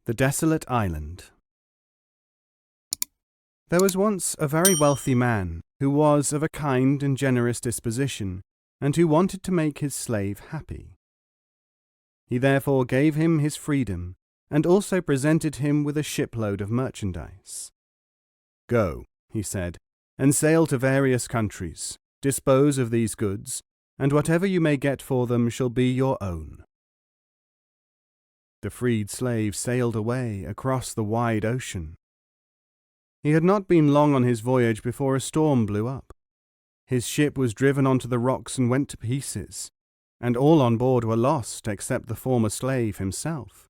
The Desolate Island. There was once a very wealthy man who was of a kind and generous disposition, and who wanted to make his slave happy. He therefore gave him his freedom, and also presented him with a shipload of merchandise. "Go," he said, "and sail to various countries, dispose of these goods, and whatever you may get for them shall be your own." The freed slave sailed away across the wide ocean. He had not been long on his voyage before a storm blew up. His ship was driven onto the rocks and went to pieces, and all on board were lost except the former slave himself.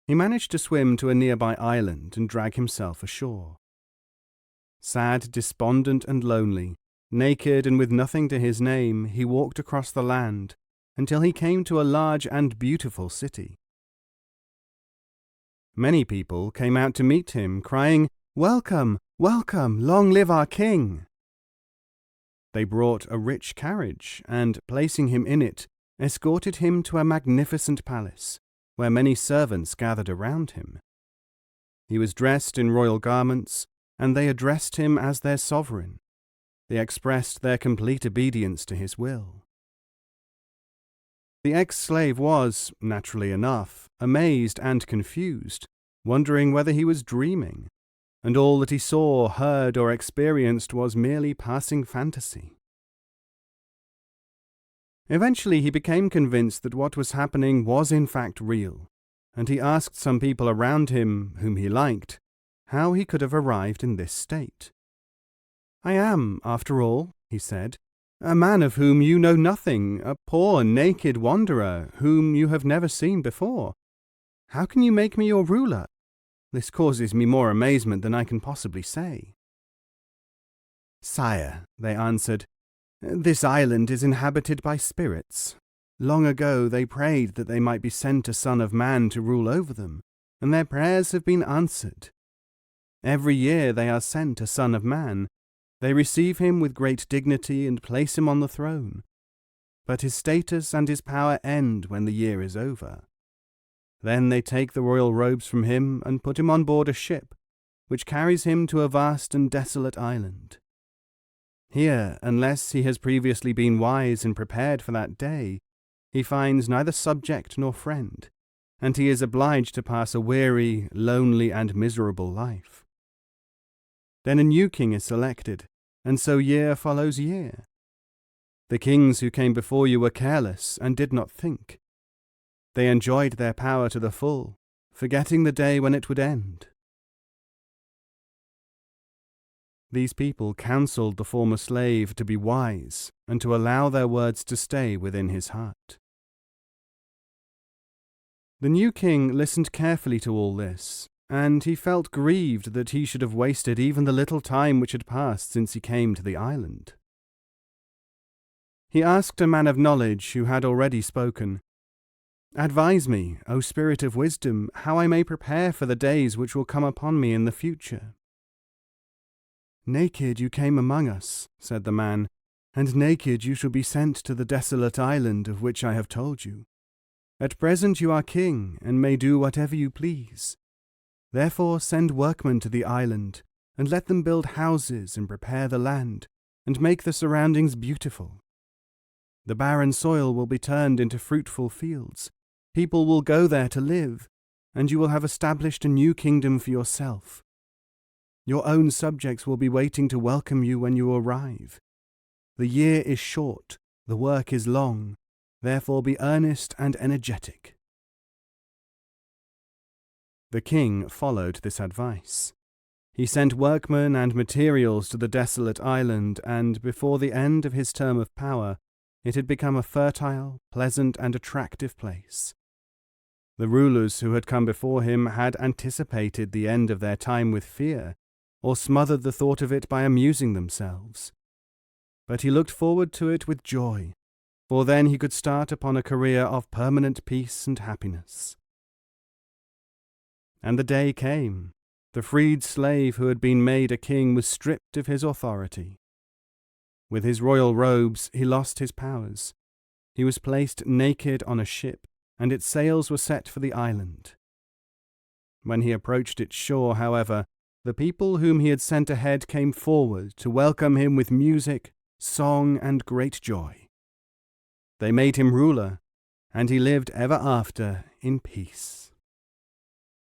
He managed to swim to a nearby island and drag himself ashore. Sad, despondent, and lonely, naked and with nothing to his name, he walked across the land until he came to a large and beautiful city. Many people came out to meet him, crying, "Welcome, welcome, long live our king!" They brought a rich carriage and, placing him in it, escorted him to a magnificent palace, where many servants gathered around him. He was dressed in royal garments, and they addressed him as their sovereign. They expressed their complete obedience to his will. The ex-slave was, naturally enough, amazed and confused, wondering whether he was dreaming, and all that he saw, heard, or experienced was merely passing fantasy. Eventually he became convinced that what was happening was in fact real, and he asked some people around him, whom he liked, how he could have arrived in this state. "I am, after all," he said, "a man of whom you know nothing, a poor, naked wanderer whom you have never seen before. How can you make me your ruler? This causes me more amazement than I can possibly say." "Sire," they answered, "this island is inhabited by spirits. Long ago they prayed that they might be sent a son of man to rule over them, and their prayers have been answered. Every year they are sent a son of man. They receive him with great dignity and place him on the throne. But his status and his power end when the year is over. Then they take the royal robes from him and put him on board a ship, which carries him to a vast and desolate island. Here, unless he has previously been wise and prepared for that day, he finds neither subject nor friend, and he is obliged to pass a weary, lonely, and miserable life. Then a new king is selected, and so year follows year. The kings who came before you were careless and did not think. They enjoyed their power to the full, forgetting the day when it would end." These people counseled the former slave to be wise and to allow their words to stay within his heart. The new king listened carefully to all this, and he felt grieved that he should have wasted even the little time which had passed since he came to the island. He asked a man of knowledge who had already spoken, "Advise me, O Spirit of Wisdom, how I may prepare for the days which will come upon me in the future." "Naked you came among us," said the man, "and naked you shall be sent to the desolate island of which I have told you. At present you are king, and may do whatever you please. Therefore send workmen to the island, and let them build houses and prepare the land, and make the surroundings beautiful. The barren soil will be turned into fruitful fields. People will go there to live, and you will have established a new kingdom for yourself. Your own subjects will be waiting to welcome you when you arrive. The year is short, the work is long, therefore be earnest and energetic." The king followed this advice. He sent workmen and materials to the desolate island, and before the end of his term of power, it had become a fertile, pleasant, and attractive place. The rulers who had come before him had anticipated the end of their time with fear, or smothered the thought of it by amusing themselves. But he looked forward to it with joy, for then he could start upon a career of permanent peace and happiness. And the day came. The freed slave who had been made a king was stripped of his authority. With his royal robes he lost his powers. He was placed naked on a ship, and its sails were set for the island. When he approached its shore, however, the people whom he had sent ahead came forward to welcome him with music, song, and great joy. They made him ruler, and he lived ever after in peace.